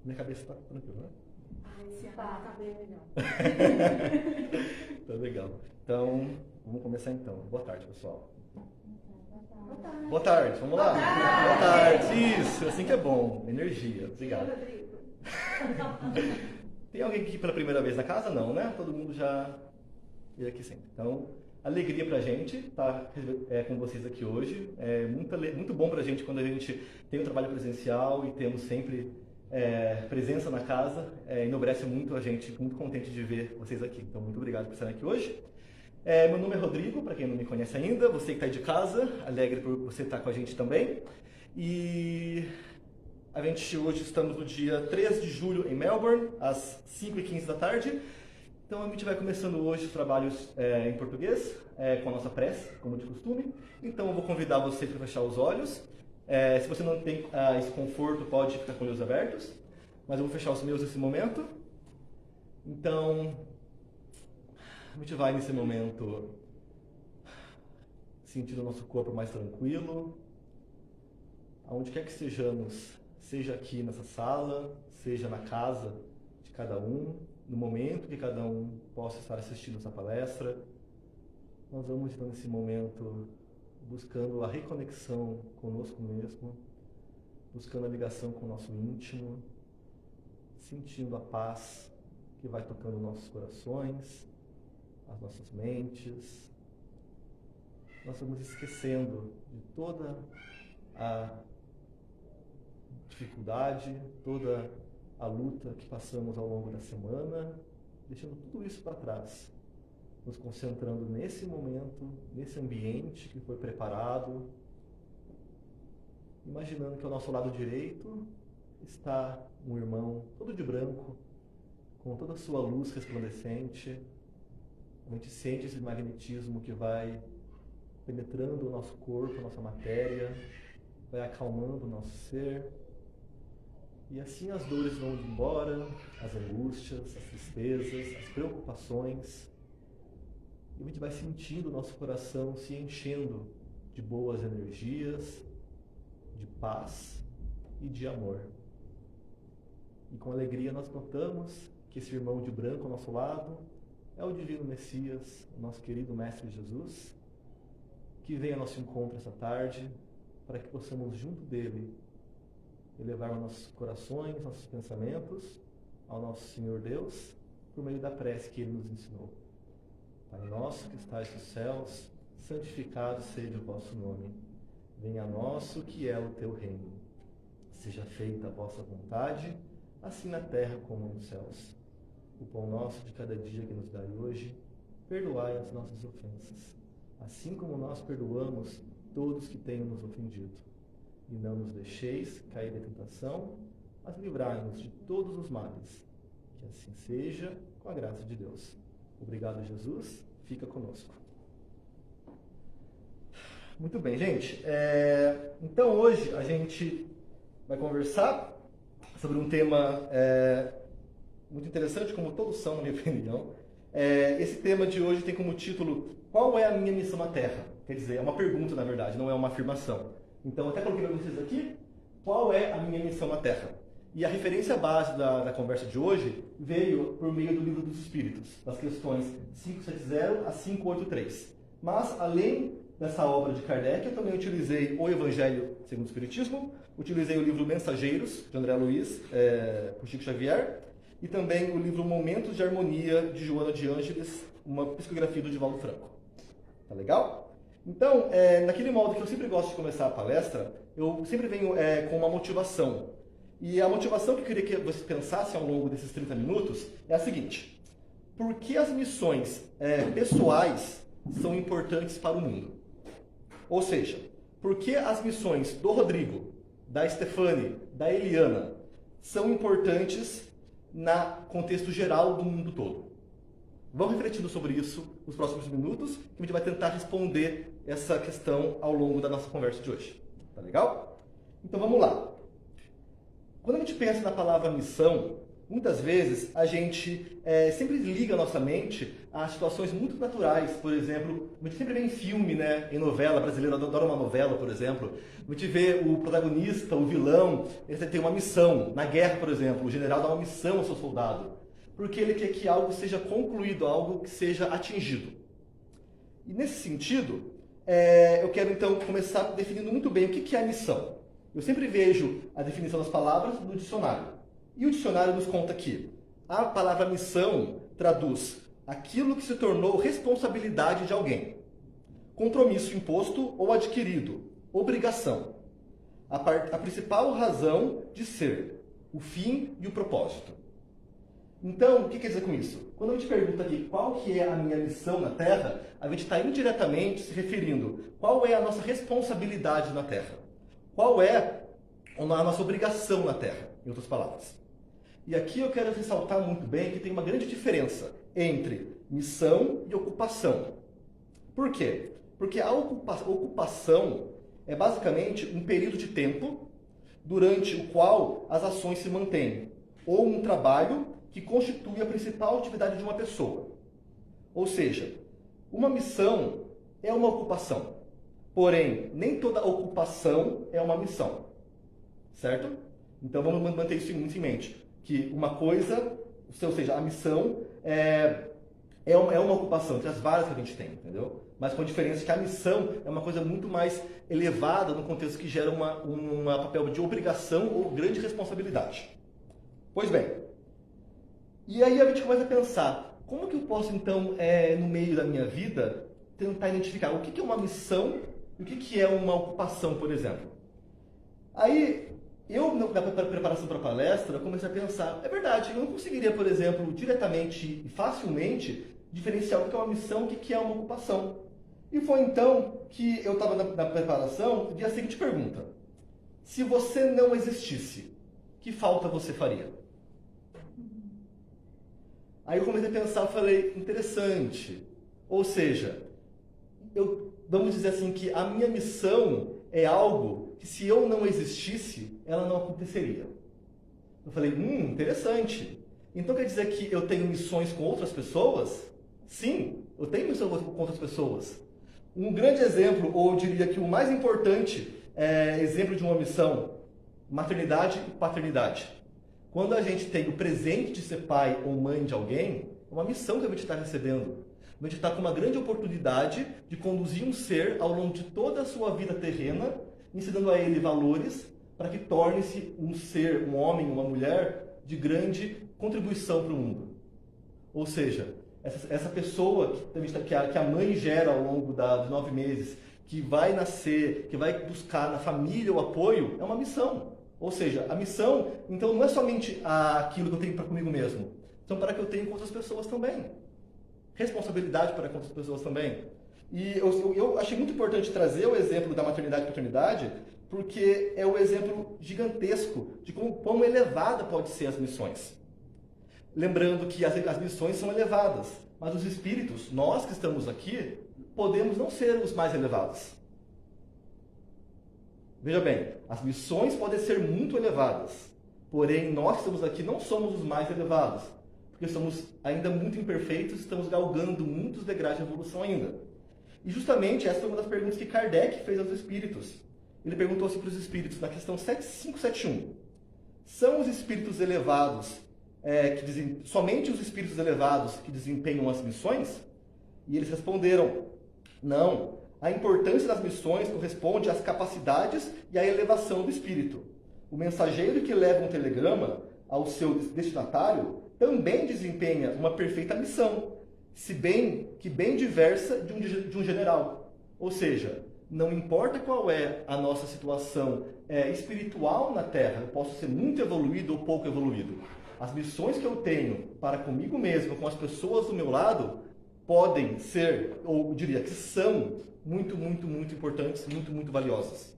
Minha cabeça está tranquila, né? Esse tá bem legal. Tá legal. Então, vamos começar então. Boa tarde, pessoal. Boa tarde. Boa tarde, vamos lá. Boa tarde. Isso, assim que é bom. Energia. Obrigado. Tem alguém aqui pela primeira vez na casa? Não, né? Todo mundo já veio aqui sempre. Então, alegria pra gente estar com vocês aqui hoje. É muito bom pra gente quando a gente tem um trabalho presencial e temos sempre presença na casa. Enobrece muito a gente, fico muito contente de ver vocês aqui. Então, muito obrigado por estarem aqui hoje. Meu nome é Rodrigo, para quem não me conhece ainda, você que está aí de casa, alegre por você estar com a gente também. E a gente hoje estamos no dia 3 de julho em Melbourne, às 5h15 da tarde. Então a gente vai começando hoje os trabalhos em português, com a nossa prece, como de costume. Então eu vou convidar você para fechar os olhos. Se você não tem esse conforto, pode ficar com os olhos abertos, mas eu vou fechar os meus nesse momento. Então, a gente vai nesse momento sentindo o nosso corpo mais tranquilo, aonde quer que estejamos, seja aqui nessa sala, seja na casa de cada um, no momento que cada um possa estar assistindo essa palestra. Nós vamos estar nesse momento buscando a reconexão conosco mesmo, buscando a ligação com o nosso íntimo, sentindo a paz que vai tocando nossos corações, as nossas mentes. Nós estamos esquecendo de toda a dificuldade, toda a luta que passamos ao longo da semana, deixando tudo isso para trás, nos concentrando nesse momento, nesse ambiente que foi preparado, imaginando que ao nosso lado direito está um irmão todo de branco, com toda a sua luz resplandecente. A gente sente esse magnetismo que vai penetrando o nosso corpo, a nossa matéria, vai acalmando o nosso ser. E assim as dores vão indo embora, as angústias, as tristezas, as preocupações. E a gente vai sentindo o nosso coração se enchendo de boas energias, de paz e de amor. E com alegria nós notamos que esse irmão de branco ao nosso lado é o Divino Messias, o nosso querido Mestre Jesus, que vem ao nosso encontro essa tarde, para que possamos, junto dele, elevar nossos corações, nossos pensamentos ao nosso Senhor Deus, por meio da prece que ele nos ensinou. Pai nosso que estais nos céus, santificado seja o vosso nome. Venha a nós o que é o teu reino. Seja feita a vossa vontade, assim na terra como nos céus. O pão nosso de cada dia que nos dai hoje, perdoai as nossas ofensas, assim como nós perdoamos todos que tenham nos ofendido. E não nos deixeis cair em tentação, mas livrai-nos de todos os males. Que assim seja, com a graça de Deus. Obrigado, Jesus. Fica conosco. Muito bem, gente. Então hoje a gente vai conversar sobre um tema muito interessante, como todos são, na minha opinião. Esse tema de hoje tem como título: qual é a minha missão na Terra? Quer dizer, é uma pergunta, na verdade, não é uma afirmação. Então, até coloquei para vocês aqui: qual é a minha missão na Terra? E a referência base da conversa de hoje veio por meio do Livro dos Espíritos, das questões 570 a 583. Mas, além dessa obra de Kardec, eu também utilizei o Evangelho segundo o Espiritismo, utilizei o livro Mensageiros, de André Luiz, por Chico Xavier, e também o livro Momentos de Harmonia, de Joana de Ângeles, uma psicografia do Divaldo Franco. Tá legal? Então, naquele modo que eu sempre gosto de começar a palestra, eu sempre venho com uma motivação. E a motivação que eu queria que vocês pensassem ao longo desses 30 minutos é a seguinte: por que as missões pessoais são importantes para o mundo? Ou seja, por que as missões do Rodrigo, da Stefane, da Eliana são importantes no contexto geral do mundo todo? Vamos refletindo sobre isso nos próximos minutos, que a gente vai tentar responder essa questão ao longo da nossa conversa de hoje. Tá legal? Então vamos lá. Quando a gente pensa na palavra missão, muitas vezes a gente sempre liga a nossa mente a situações muito naturais. Por exemplo, a gente sempre vê em filme, né, em novela brasileira, adora uma novela, por exemplo, a gente vê o protagonista, o vilão, ele tem uma missão. Na guerra, por exemplo, o general dá uma missão ao seu soldado, porque ele quer que algo seja concluído, algo que seja atingido. E nesse sentido, eu quero então começar definindo muito bem o que é a missão. Eu sempre vejo a definição das palavras no dicionário. E o dicionário nos conta que a palavra missão traduz aquilo que se tornou responsabilidade de alguém. Compromisso imposto ou adquirido. Obrigação. A principal razão de ser. O fim e o propósito. Então, o que quer dizer com isso? Quando a gente pergunta aqui qual que é a minha missão na Terra, a gente está indiretamente se referindo qual é a nossa responsabilidade na Terra. Qual é a nossa obrigação na Terra, em outras palavras. E aqui eu quero ressaltar muito bem que tem uma grande diferença entre missão e ocupação. Por quê? Porque a ocupação é basicamente um período de tempo durante o qual as ações se mantêm, ou um trabalho que constitui a principal atividade de uma pessoa. Ou seja, uma missão é uma ocupação. Porém, nem toda ocupação é uma missão. Certo? Então vamos manter isso muito em mente. Que uma coisa, ou seja, a missão é uma ocupação, entre as várias que a gente tem, entendeu? Mas com a diferença que a missão é uma coisa muito mais elevada no contexto que gera um papel de obrigação ou grande responsabilidade. Pois bem, e aí a gente começa a pensar, como que eu posso então, no meio da minha vida, tentar identificar o que é uma missão e o que é uma ocupação, por exemplo? Aí, na preparação para a palestra, eu comecei a pensar, é verdade, eu não conseguiria, por exemplo, diretamente e facilmente diferenciar o que é uma missão e o que é uma ocupação. E foi então que eu estava na preparação e vi a seguinte pergunta: se você não existisse, que falta você faria? Aí eu comecei a pensar e falei, interessante. Ou seja, vamos dizer assim que a minha missão é algo que se eu não existisse, ela não aconteceria. Eu falei, interessante. Então quer dizer que eu tenho missões com outras pessoas? Sim, eu tenho missões com outras pessoas. Um grande exemplo, ou eu diria que o mais importante exemplo de uma missão, maternidade e paternidade. Quando a gente tem o presente de ser pai ou mãe de alguém, é uma missão que a gente está recebendo. A gente está com uma grande oportunidade de conduzir um ser ao longo de toda a sua vida terrena, ensinando a ele valores para que torne-se um ser, um homem, uma mulher de grande contribuição para o mundo. Ou seja, essa pessoa que a mãe gera ao longo dos 9 meses, que vai nascer, que vai buscar na família o apoio, é uma missão. Ou seja, a missão, então, não é somente aquilo que eu tenho para comigo mesmo, então para que eu tenha com outras pessoas também. Responsabilidade para com outras pessoas também. E eu achei muito importante trazer o exemplo da maternidade e paternidade, porque é um exemplo gigantesco de quão elevada pode ser as missões. Lembrando que as missões são elevadas, mas os espíritos, nós que estamos aqui, podemos não ser os mais elevados. Veja bem, as missões podem ser muito elevadas, porém nós que estamos aqui não somos os mais elevados, porque somos ainda muito imperfeitos, estamos galgando muitos degraus de evolução ainda. E justamente essa foi uma das perguntas que Kardec fez aos espíritos. Ele perguntou assim para os espíritos, na questão 571. São os espíritos elevados, somente os espíritos elevados que desempenham as missões? E eles responderam, não. A importância das missões corresponde às capacidades e à elevação do espírito. O mensageiro que leva um telegrama ao seu destinatário também desempenha uma perfeita missão, se bem que bem diversa de um general. Ou seja, não importa qual é a nossa situação espiritual na Terra, eu posso ser muito evoluído ou pouco evoluído. As missões que eu tenho para comigo mesmo, com as pessoas do meu lado, podem ser, ou eu diria que são, muito, muito, muito importantes, muito, muito valiosas.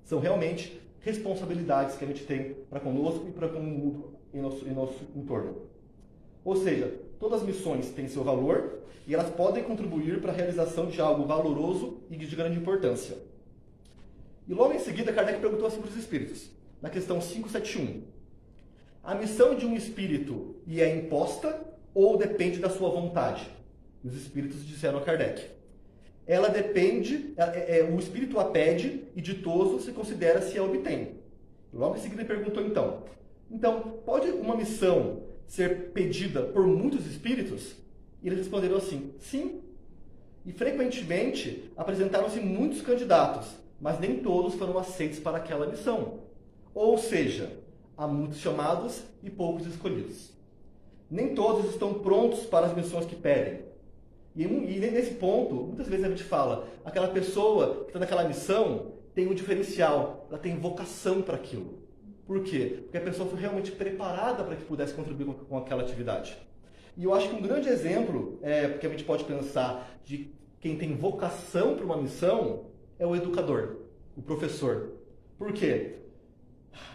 São realmente responsabilidades que a gente tem para conosco e para com o mundo em nosso entorno. Ou seja, todas as missões têm seu valor e elas podem contribuir para a realização de algo valoroso e de grande importância. E logo em seguida, Kardec perguntou assim para os espíritos, na questão 571. A missão de um espírito lhe é imposta ou depende da sua vontade? Os espíritos disseram a Kardec. Ela depende, o espírito a pede e ditoso se considera se a obtém. Logo em seguida ele perguntou então, pode uma missão ser pedida por muitos espíritos? E eles responderam assim, sim. E frequentemente apresentaram-se muitos candidatos, mas nem todos foram aceitos para aquela missão. Ou seja, há muitos chamados e poucos escolhidos. Nem todos estão prontos para as missões que pedem. E nesse ponto, muitas vezes a gente fala, aquela pessoa que está naquela missão tem um diferencial, ela tem vocação para aquilo. Por quê? Porque a pessoa foi realmente preparada para que pudesse contribuir com aquela atividade. E eu acho que um grande exemplo, porque a gente pode pensar de quem tem vocação para uma missão, é o educador, o professor. Por quê?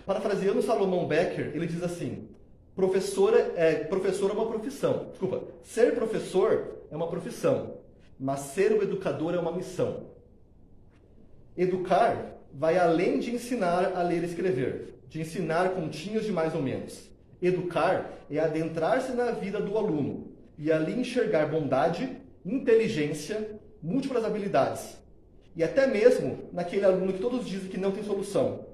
Parafraseando Salomão Becker, ele diz assim, professor é uma profissão. Desculpa, ser professor é uma profissão, mas ser o educador é uma missão. Educar vai além de ensinar a ler e escrever, de ensinar continhos de mais ou menos. Educar é adentrar-se na vida do aluno e ali enxergar bondade, inteligência, múltiplas habilidades. E até mesmo naquele aluno que todos dizem que não tem solução.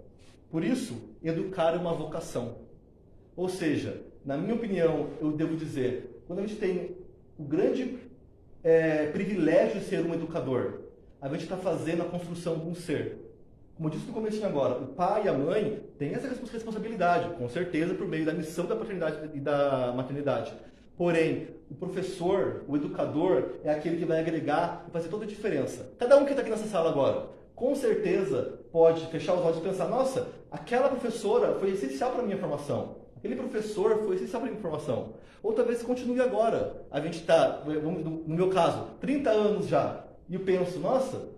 Por isso, educar é uma vocação. Ou seja, na minha opinião, eu devo dizer, quando a gente tem o grande privilégio de ser um educador, a gente está fazendo a construção de um ser. Como eu disse no começo agora, o pai e a mãe têm essa responsabilidade, com certeza, por meio da missão da paternidade e da maternidade. Porém, o professor, o educador, é aquele que vai agregar e fazer toda a diferença. Cada um que está aqui nessa sala agora, com certeza, pode fechar os olhos e pensar, nossa, aquela professora foi essencial para a minha formação. Aquele professor foi essencial para a minha formação. Ou talvez você continue agora. A gente está, no meu caso, 30 anos já. E eu penso, nossa,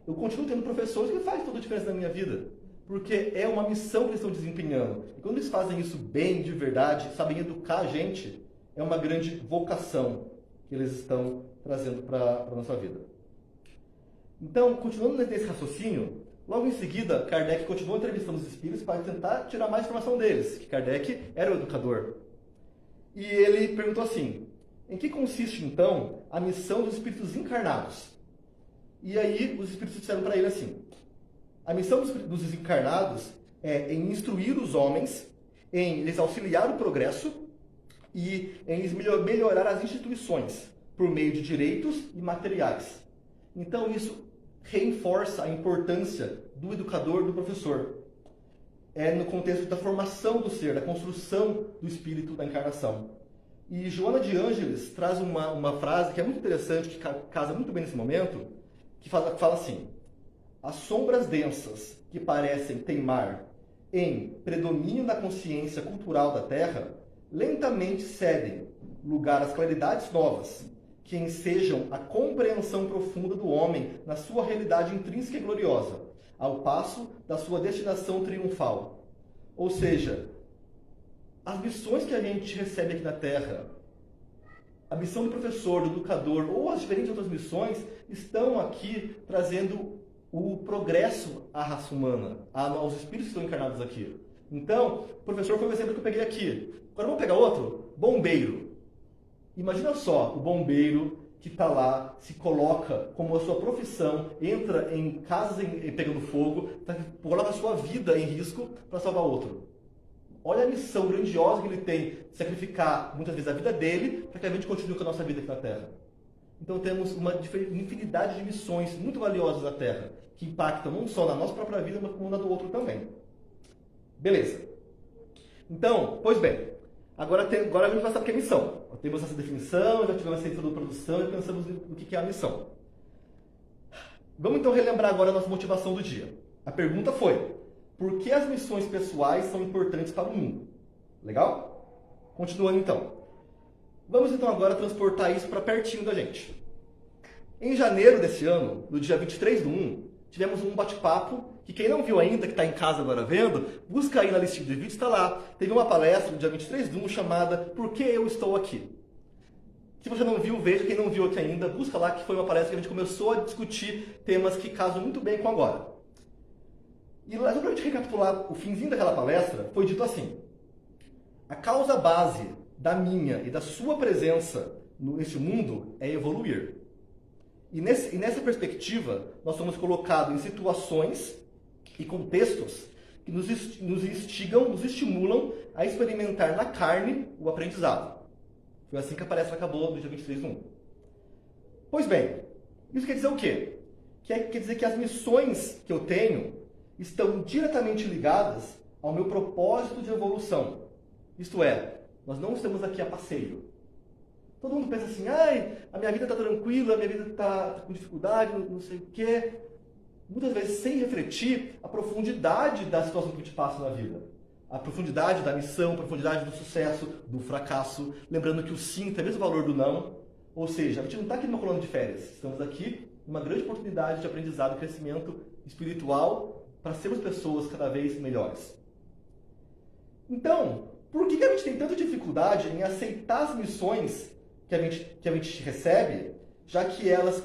eu continuo tendo professores que fazem toda a diferença na minha vida. Porque é uma missão que eles estão desempenhando. E quando eles fazem isso bem, de verdade, sabem educar a gente, é uma grande vocação que eles estão trazendo para a nossa vida. Então, continuando nesse raciocínio, logo em seguida, Kardec continuou entrevistando os espíritos para tentar tirar mais informação deles, que Kardec era o educador. E ele perguntou assim, em que consiste, então, a missão dos espíritos encarnados? E aí, os espíritos disseram para ele assim, a missão dos desencarnados é em instruir os homens, em lhes auxiliar o progresso e em lhes melhorar as instituições, por meio de direitos e materiais. Então, isso reforça a importância do educador, do professor. É no contexto da formação do ser, da construção do espírito da encarnação. E Joana de Ângeles traz uma frase que é muito interessante, que casa muito bem nesse momento, que fala assim, as sombras densas que parecem teimar em predomínio da consciência cultural da Terra, lentamente cedem lugar às claridades novas, que ensejam a compreensão profunda do homem na sua realidade intrínseca e gloriosa, ao passo da sua destinação triunfal. Ou seja, as missões que a gente recebe aqui na Terra, a missão do professor, do educador, ou as diferentes outras missões, estão aqui trazendo o progresso à raça humana, aos espíritos que estão encarnados aqui. Então, o professor foi o exemplo que eu peguei aqui. Agora vamos pegar outro? Bombeiro. Imagina só, o bombeiro que está lá, se coloca como a sua profissão, entra em casas pegando fogo, coloca a sua vida em risco para salvar outro. Olha a missão grandiosa que ele tem, sacrificar muitas vezes a vida dele para que a gente continue com a nossa vida aqui na Terra. Então temos uma infinidade de missões muito valiosas na Terra, que impactam não só na nossa própria vida, mas como na do outro também. Beleza. Então, pois bem, agora a gente vai saber o que é missão. Temos essa definição, já tivemos essa introdução e pensamos no que é a missão. Vamos então relembrar agora a nossa motivação do dia. A pergunta foi, por que as missões pessoais são importantes para o mundo? Legal? Continuando então. Vamos então agora transportar isso para pertinho da gente. Em janeiro desse ano, no dia 23/1, tivemos um bate-papo, que quem não viu ainda, que está em casa agora vendo, busca aí na listinha de vídeos, está lá. Teve uma palestra no dia 23/1 chamada Por que eu estou aqui? Se você não viu, veja. Quem não viu aqui ainda, busca lá, que foi uma palestra que a gente começou a discutir temas que casam muito bem com agora. E só para a gente recapitular o finzinho daquela palestra, foi dito assim, a causa base da minha e da sua presença neste mundo é evoluir. E nessa perspectiva, nós somos colocados em situações e contextos que nos instigam, nos estimulam a experimentar na carne o aprendizado. Foi assim que a palestra acabou no dia 23/1. Pois bem, isso quer dizer o quê? Quer dizer que as missões que eu tenho estão diretamente ligadas ao meu propósito de evolução. Isto é, nós não estamos aqui a passeio. Todo mundo pensa assim, ai, a minha vida está tranquila, a minha vida está com dificuldade, não sei o quê. Muitas vezes sem refletir a profundidade da situação que a gente passa na vida. A profundidade da missão, a profundidade do sucesso, do fracasso. Lembrando que o sim tem o mesmo valor do não. Ou seja, a gente não está aqui numa colônia de férias. Estamos aqui numa grande oportunidade de aprendizado e crescimento espiritual para sermos pessoas cada vez melhores. Então, por que a gente tem tanta dificuldade em aceitar as missões que a gente recebe, já que elas,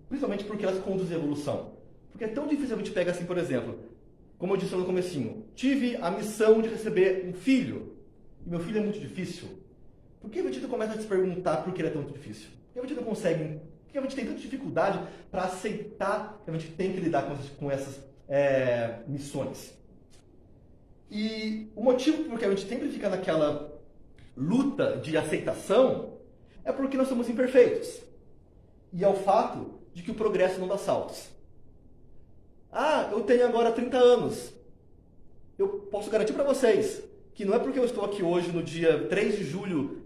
principalmente porque elas conduzem à evolução? Porque é tão difícil a gente pegar assim, por exemplo, como eu disse no comecinho, tive a missão de receber um filho, e meu filho é muito difícil. Por que a gente começa a se perguntar por que ele é tão difícil? Por que a gente não consegue, por que a gente tem tanta dificuldade para aceitar que a gente tem que lidar com essas missões? E o motivo por que a gente sempre fica naquela luta de aceitação é porque nós somos imperfeitos. E é o fato de que o progresso não dá saltos. Ah, eu tenho agora 30 anos. Eu posso garantir para vocês que não é porque eu estou aqui hoje, no dia 3 de julho,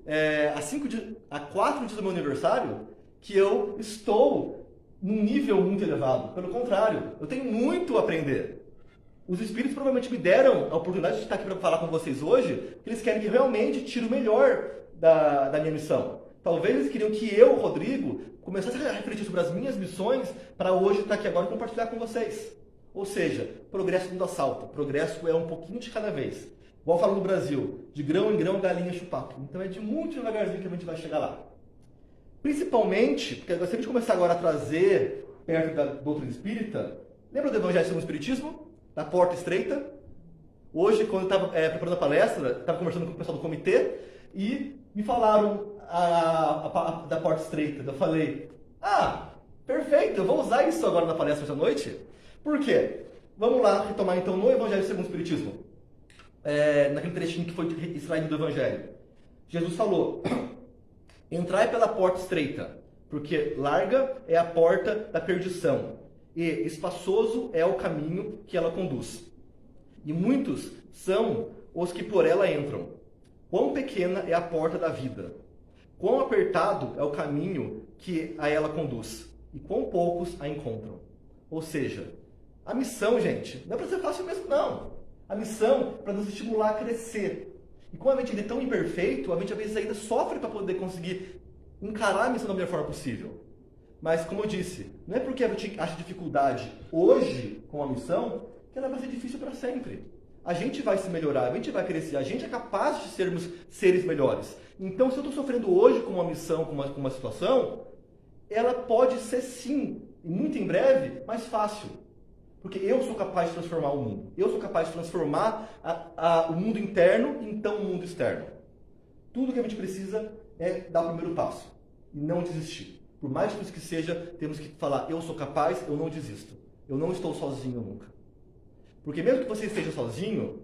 a 4 dias do meu aniversário, que eu estou num nível muito elevado. Pelo contrário, eu tenho muito a aprender. Os espíritos provavelmente me deram a oportunidade de estar aqui para falar com vocês hoje, porque eles querem que realmente tire o melhor da minha missão. Talvez eles queriam que eu, Rodrigo, começasse a refletir sobre as minhas missões para hoje estar aqui agora e compartilhar com vocês. Ou seja, progresso não dá salto. Progresso é um pouquinho de cada vez. Igual falo no Brasil, de grão em grão, galinha chupato. Então é de muito devagarzinho que a gente vai chegar lá. Principalmente, porque se a gente começar agora a trazer perto da doutrina espírita, lembra do Evangelho segundo o Espiritismo? Da porta estreita? Hoje, quando eu estava preparando a palestra, estava conversando com o pessoal do comitê e me falaram da porta estreita. Eu falei, perfeito, eu vou usar isso agora na palestra essa noite. Por quê? Vamos lá retomar então no Evangelho segundo o Espiritismo. Naquele trechinho que foi extraído do Evangelho. Jesus falou, entrai pela porta estreita, porque larga é a porta da perdição, e espaçoso é o caminho que ela conduz. E muitos são os que por ela entram. Quão pequena é a porta da vida, quão apertado é o caminho que a ela conduz, e quão poucos a encontram. Ou seja, a missão, gente, não é para ser fácil mesmo, não. A missão é para nos estimular a crescer. E como a gente é tão imperfeito, a gente às vezes ainda sofre para poder conseguir encarar a missão da melhor forma possível. Mas, como eu disse, não é porque a gente acha dificuldade hoje com a missão que ela vai ser difícil para sempre. A gente vai se melhorar, a gente vai crescer, a gente é capaz de sermos seres melhores. Então, se eu estou sofrendo hoje com uma missão, com uma situação, ela pode ser sim, e muito em breve, mais fácil. Porque eu sou capaz de transformar o mundo. Eu sou capaz de transformar o mundo interno e então o mundo externo. Tudo que a gente precisa é dar o primeiro passo e não desistir. Por mais difícil que seja, temos que falar, eu sou capaz, eu não desisto. Eu não estou sozinho nunca. Porque mesmo que você esteja sozinho,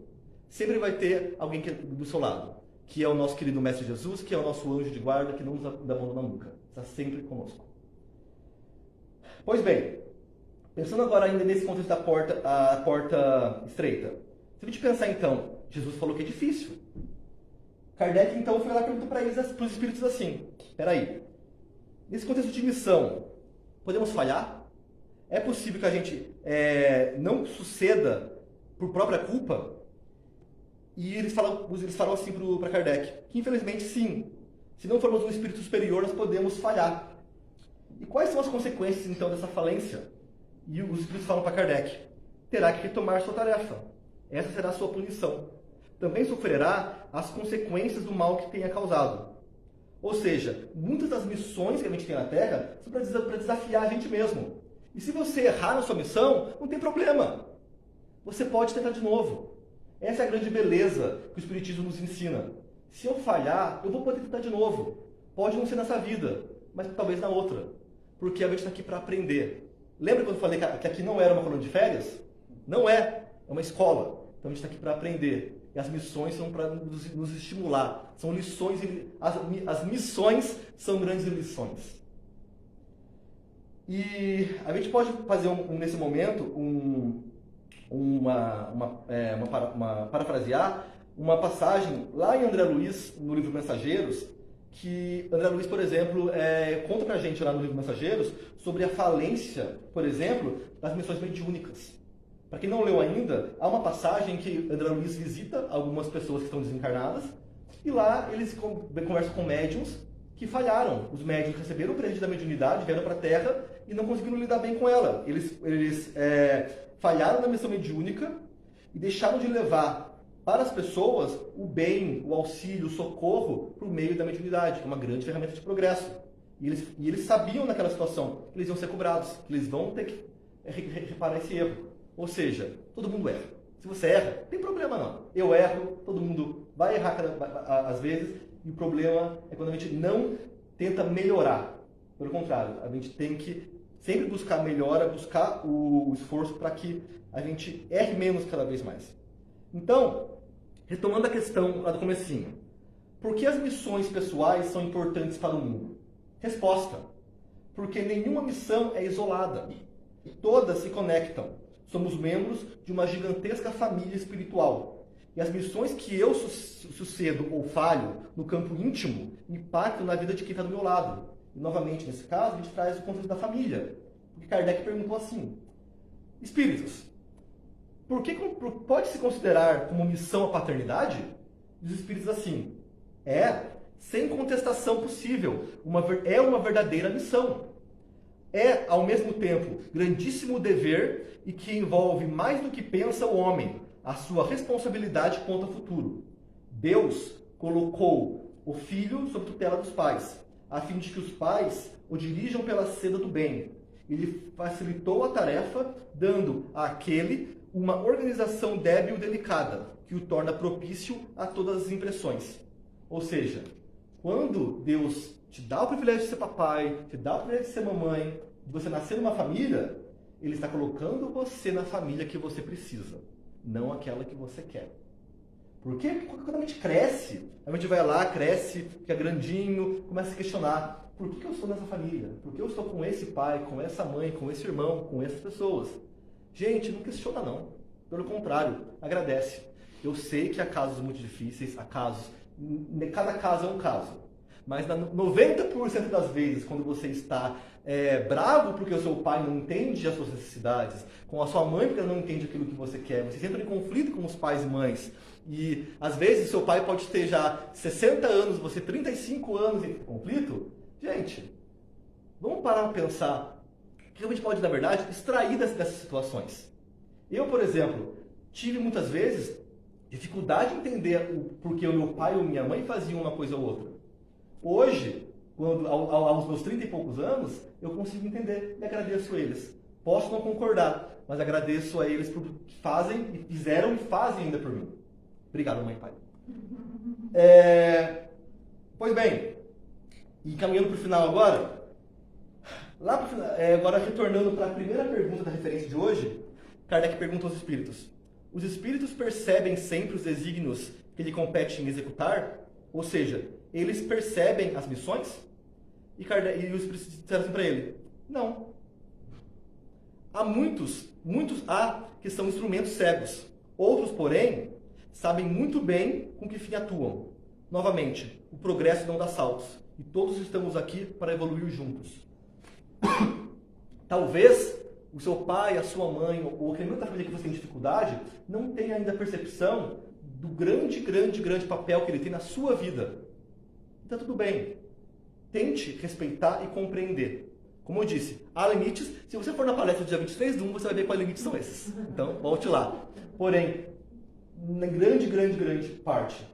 sempre vai ter alguém do seu lado, que é o nosso querido Mestre Jesus, que é o nosso anjo de guarda, que não nos abandona nunca. Está sempre conosco. Pois bem, pensando agora ainda nesse contexto a porta estreita. Se a gente pensar então, Jesus falou que é difícil. Kardec então foi lá e perguntou para os espíritos assim, peraí, nesse contexto de missão, podemos falhar? É possível que a gente não suceda por própria culpa? E eles falam assim para Kardec, que infelizmente sim, se não formos um espírito superior, nós podemos falhar. E quais são as consequências então dessa falência? E os espíritos falam para Kardec, terá que retomar sua tarefa. Essa será a sua punição. Também sofrerá as consequências do mal que tenha causado. Ou seja, muitas das missões que a gente tem na Terra são para desafiar a gente mesmo. E se você errar na sua missão, não tem problema. Você pode tentar de novo. Essa é a grande beleza que o Espiritismo nos ensina. Se eu falhar, eu vou poder tentar de novo. Pode não ser nessa vida, mas talvez na outra. Porque a gente está aqui para aprender. Lembra quando eu falei que aqui não era uma colônia de férias? Não é. É uma escola. Então a gente está aqui para aprender. E as missões são para nos estimular. São lições. As missões são grandes lições. E a gente pode fazer nesse momento parafrasear uma passagem lá em André Luiz, no livro Mensageiros, que André Luiz, por exemplo, conta pra gente lá no livro Mensageiros sobre a falência, por exemplo, das missões mediúnicas. Para quem não leu ainda, há uma passagem que André Luiz visita algumas pessoas que estão desencarnadas e lá eles conversam com médiuns que falharam. Os médiuns receberam o presente da mediunidade, vieram para a Terra e não conseguiram lidar bem com ela. Eles falharam na missão mediúnica e deixaram de levar para as pessoas o bem, o auxílio, o socorro por meio da mediunidade, que é uma grande ferramenta de progresso. E eles sabiam naquela situação que eles iam ser cobrados, que eles vão ter que reparar esse erro. Ou seja, todo mundo erra. Se você erra, não tem problema não. Eu erro, todo mundo vai errar às vezes, e o problema é quando a gente não tenta melhorar. Pelo contrário, a gente tem que sempre buscar melhora, buscar o esforço para que a gente erre menos cada vez mais. Então, retomando a questão lá do comecinho. Por que as missões pessoais são importantes para o mundo? Resposta. Porque nenhuma missão é isolada. Todas se conectam. Somos membros de uma gigantesca família espiritual. E as missões que eu sucedo ou falho no campo íntimo impactam na vida de quem está do meu lado. E, novamente, nesse caso, a gente traz o conceito da família. Porque Kardec perguntou assim: espíritos, por que pode-se considerar como missão a paternidade? E os espíritos assim: sem contestação possível, é uma verdadeira missão. É, ao mesmo tempo, grandíssimo dever e que envolve mais do que pensa o homem, a sua responsabilidade quanto ao futuro. Deus colocou o filho sob tutela dos pais, a fim de que os pais o dirijam pela senda do bem. Ele facilitou a tarefa, dando àquele uma organização débil e delicada, que o torna propício a todas as impressões. Ou seja, quando Deus te dá o privilégio de ser papai, te dá o privilégio de ser mamãe, de você nascer numa família, Ele está colocando você na família que você precisa, não aquela que você quer. Porque quando a gente cresce, a gente vai lá, cresce, fica grandinho, começa a se questionar: por que eu estou nessa família? Por que eu estou com esse pai, com essa mãe, com esse irmão, com essas pessoas? Gente, não questiona não. Pelo contrário, agradece. Eu sei que há casos muito difíceis, cada caso é um caso. Mas 90% das vezes, quando você está bravo porque o seu pai não entende as suas necessidades, com a sua mãe porque ela não entende aquilo que você quer, você entra em conflito com os pais e mães, e às vezes seu pai pode ter já 60 anos, você 35 anos em conflito, gente, vamos parar para pensar o que a gente pode, na verdade, extrair dessas situações. Eu, por exemplo, tive muitas vezes dificuldade em entender o porquê o meu pai ou minha mãe faziam uma coisa ou outra. Hoje, aos meus 30 e poucos anos, eu consigo entender e agradeço a eles. Posso não concordar, mas agradeço a eles por que fazem, e fizeram e fazem ainda por mim. Obrigado, mãe e pai. Pois bem, e caminhando para o final agora, agora retornando para a primeira pergunta da referência de hoje, Kardec pergunta aos espíritos: os espíritos percebem sempre os desígnios que lhe compete em executar? Ou seja, eles percebem as missões? E os espíritos disseram assim para ele: não. Há muitos que são instrumentos cegos. Outros, porém, sabem muito bem com que fim atuam. Novamente, o progresso não dá saltos. E todos estamos aqui para evoluir juntos. Talvez o seu pai, a sua mãe, ou aquele membro da família que você tem dificuldade, não tenha ainda a percepção do grande papel que ele tem na sua vida. Então tudo bem. Tente respeitar e compreender. Como eu disse, há limites. Se você for na palestra do dia 23/1, você vai ver quais limites são esses. Então, volte lá. Porém, na grande parte,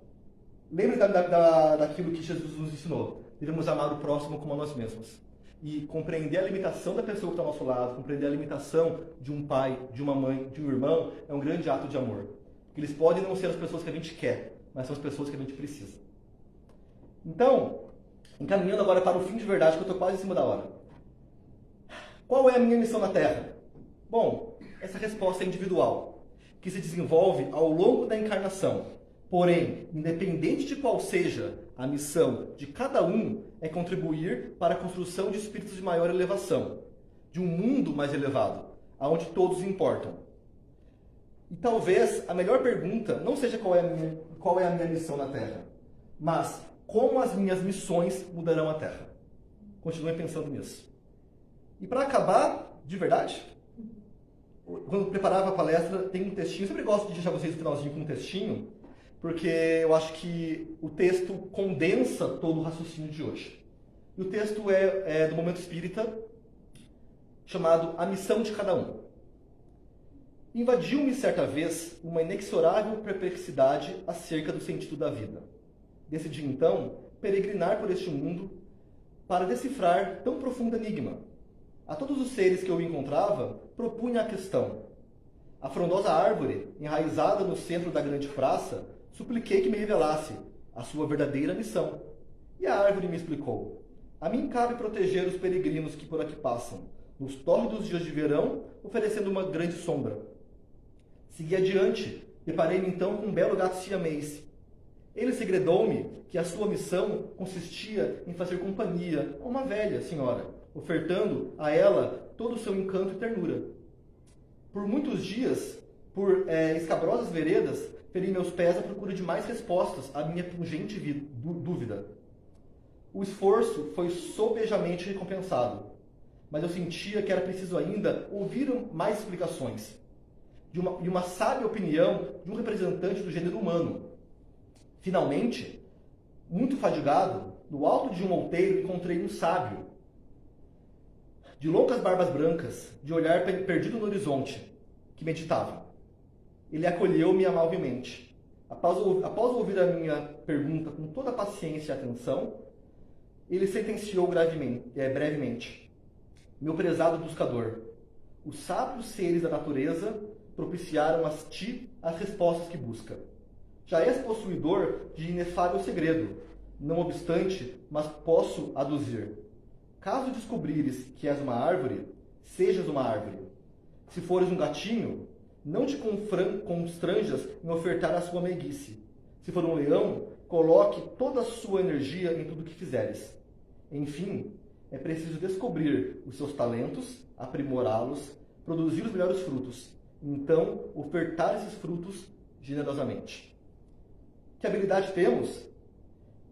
lembre daquilo que Jesus nos ensinou. Devemos amar o próximo como a nós mesmos. E compreender a limitação da pessoa que está ao nosso lado, compreender a limitação de um pai, de uma mãe, de um irmão, é um grande ato de amor. Que eles podem não ser as pessoas que a gente quer, mas são as pessoas que a gente precisa. Então, encaminhando agora para o fim de verdade, que eu estou quase em cima da hora. Qual é a minha missão na Terra? Bom, essa resposta é individual, que se desenvolve ao longo da encarnação. Porém, independente de qual seja a missão de cada um, é contribuir para a construção de espíritos de maior elevação, de um mundo mais elevado, aonde todos importam. E talvez a melhor pergunta não seja qual é a minha missão na Terra, mas como as minhas missões mudarão a Terra. Continue pensando nisso. E para acabar, de verdade, quando eu preparava a palestra, tem um textinho, eu sempre gosto de deixar vocês no finalzinho com um textinho, porque eu acho que o texto condensa todo o raciocínio de hoje. E o texto é do Momento Espírita, chamado A Missão de Cada Um. Invadiu-me certa vez uma inexorável perplexidade acerca do sentido da vida. Decidi então peregrinar por este mundo para decifrar tão profundo enigma. A todos os seres que eu encontrava, propunha a questão. A frondosa árvore, enraizada no centro da grande praça, supliquei que me revelasse a sua verdadeira missão. E a árvore me explicou. A mim cabe proteger os peregrinos que por aqui passam, nos tórridos dias de verão, oferecendo uma grande sombra. Segui adiante, deparei-me então com um belo gato siamês. Ele segredou-me que a sua missão consistia em fazer companhia a uma velha senhora, ofertando a ela todo o seu encanto e ternura. Por muitos dias, por escabrosas veredas, feri meus pés à procura de mais respostas à minha pungente dúvida. O esforço foi sobejamente recompensado, mas eu sentia que era preciso ainda ouvir mais explicações, de uma sábia opinião de um representante do gênero humano. Finalmente, muito fadigado, no alto de um outeiro encontrei um sábio, de loucas barbas brancas, de olhar perdido no horizonte, que meditava. Ele acolheu-me amavelmente. Após ouvir a minha pergunta com toda a paciência e atenção, ele sentenciou brevemente. Meu prezado buscador, os sábios seres da natureza propiciaram a ti as respostas que busca. Já és possuidor de inefável segredo. Não obstante, mas posso aduzir. Caso descobrires que és uma árvore, sejas uma árvore. Se fores um gatinho, não te constranjas em ofertar a sua meiguice. Se for um leão, coloque toda a sua energia em tudo que fizeres. Enfim, é preciso descobrir os seus talentos, aprimorá-los, produzir os melhores frutos. Então, ofertar esses frutos generosamente. Que habilidade temos?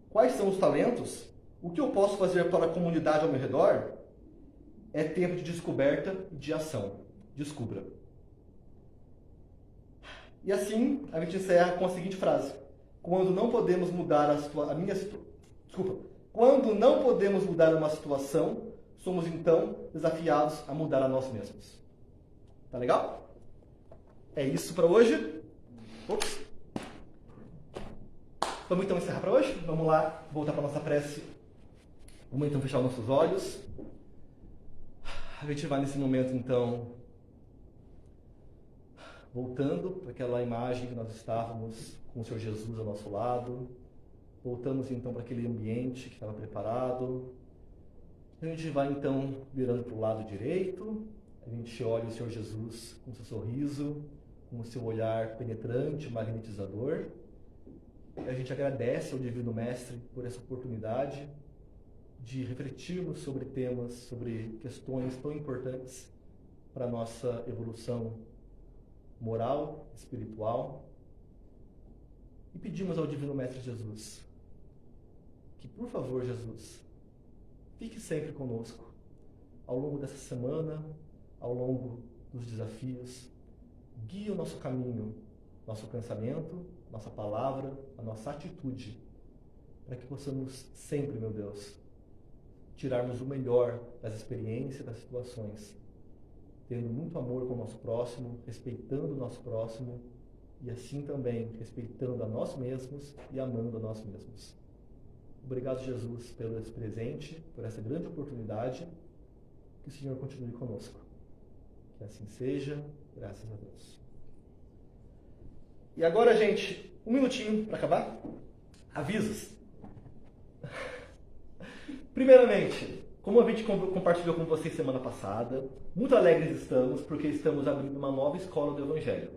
Quais são os talentos? O que eu posso fazer para a comunidade ao meu redor? É tempo de descoberta e de ação. Descubra. E assim, a gente encerra com a seguinte frase. Quando não podemos mudar Quando não podemos mudar uma situação, somos então desafiados a mudar a nós mesmos. Tá legal? É isso para hoje. Ops. Vamos então encerrar para hoje? Vamos lá, voltar para a nossa prece. Vamos então fechar os nossos olhos. A gente vai nesse momento então voltando para aquela imagem que nós estávamos com o Senhor Jesus ao nosso lado. Voltamos então para aquele ambiente que estava preparado. A gente vai então virando para o lado direito. A gente olha o Senhor Jesus com seu sorriso, com o seu olhar penetrante, magnetizador. E a gente agradece ao Divino Mestre por essa oportunidade de refletirmos sobre temas, sobre questões tão importantes para a nossa evolução moral, espiritual. E pedimos ao Divino Mestre Jesus que, por favor, Jesus, fique sempre conosco ao longo dessa semana, ao longo dos desafios. Guie o nosso caminho, nosso pensamento, nossa palavra, a nossa atitude, para que possamos sempre, meu Deus, tirarmos o melhor das experiências, das situações, tendo muito amor com o nosso próximo, respeitando o nosso próximo e assim também respeitando a nós mesmos e amando a nós mesmos. Obrigado, Jesus, pelo esse presente, por essa grande oportunidade. Que o Senhor continue conosco. Que assim seja, graças a Deus. E agora, gente, um minutinho para acabar. Avisos. Primeiramente, como a gente compartilhou com vocês semana passada, muito alegres estamos porque estamos abrindo uma nova escola do Evangelho.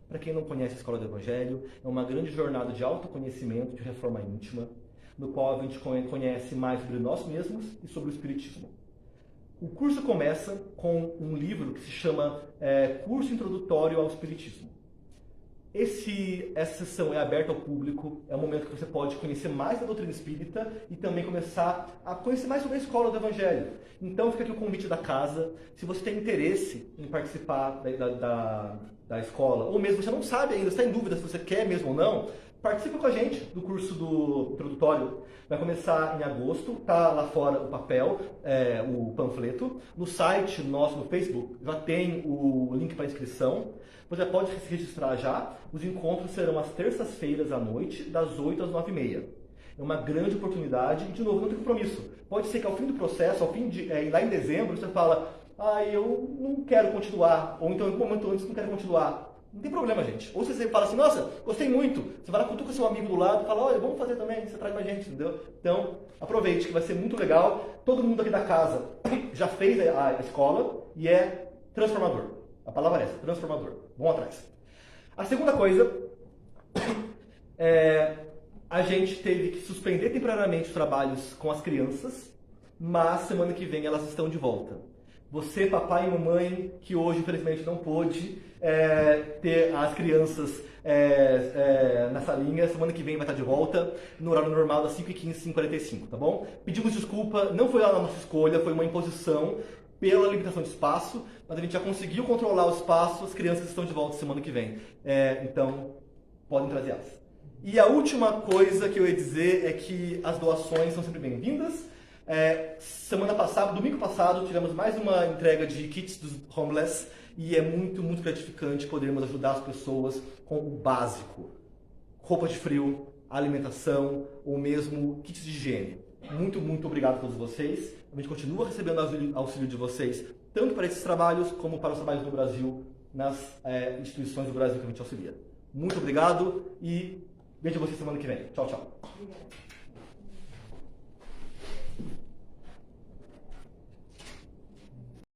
Para quem não conhece a Escola do Evangelho, é uma grande jornada de autoconhecimento, de reforma íntima, no qual a gente conhece mais sobre nós mesmos e sobre o Espiritismo. O curso começa com um livro que se chama Curso Introdutório ao Espiritismo. Essa sessão é aberta ao público, é um momento que você pode conhecer mais da doutrina espírita e também começar a conhecer mais sobre a Escola do Evangelho. Então fica aqui o convite da casa. Se você tem interesse em participar da escola, ou mesmo você não sabe ainda, está em dúvida se você quer mesmo ou não, participe com a gente do curso do introdutório. Vai começar em agosto, está lá fora o papel, o panfleto. No site nosso, no Facebook, já tem o link para inscrição. Você pode se registrar já. Os encontros serão às terças-feiras à noite, das 8 às 9h30. É uma grande oportunidade e, de novo, não tem compromisso. Pode ser que ao fim do processo, lá em dezembro, você fala, eu não quero continuar, ou então, como eu antes, não quero continuar. Não tem problema, gente. Ou você fala assim, nossa, gostei muito. Você vai lá, cutuca seu amigo do lado e fala, olha, vamos fazer também, você traz mais gente, entendeu? Então, aproveite, que vai ser muito legal. Todo mundo aqui da casa já fez a escola e é transformador. A palavra é essa, transformador. Vão atrás. A segunda coisa a gente teve que suspender temporariamente os trabalhos com as crianças, mas semana que vem elas estão de volta. Você, papai e mamãe, que hoje infelizmente não pôde ter as crianças na salinha, semana que vem vai estar de volta, no horário normal das 5h15, 5h45, tá bom? Pedimos desculpa, não foi a nossa escolha, foi uma imposição pela limitação de espaço, mas a gente já conseguiu controlar o espaço, as crianças estão de volta semana que vem. Então, podem trazer elas. E a última coisa que eu ia dizer é que as doações são sempre bem-vindas. Semana passada, domingo passado, tivemos mais uma entrega de kits dos homeless e é muito, muito gratificante podermos ajudar as pessoas com o básico. Roupa de frio, alimentação ou mesmo kits de higiene. Muito, muito obrigado a todos vocês. A gente continua recebendo auxílio de vocês, tanto para esses trabalhos como para os trabalhos no Brasil, nas instituições do Brasil que a gente auxilia. Muito obrigado e vejo vocês semana que vem. Tchau, tchau. Obrigada.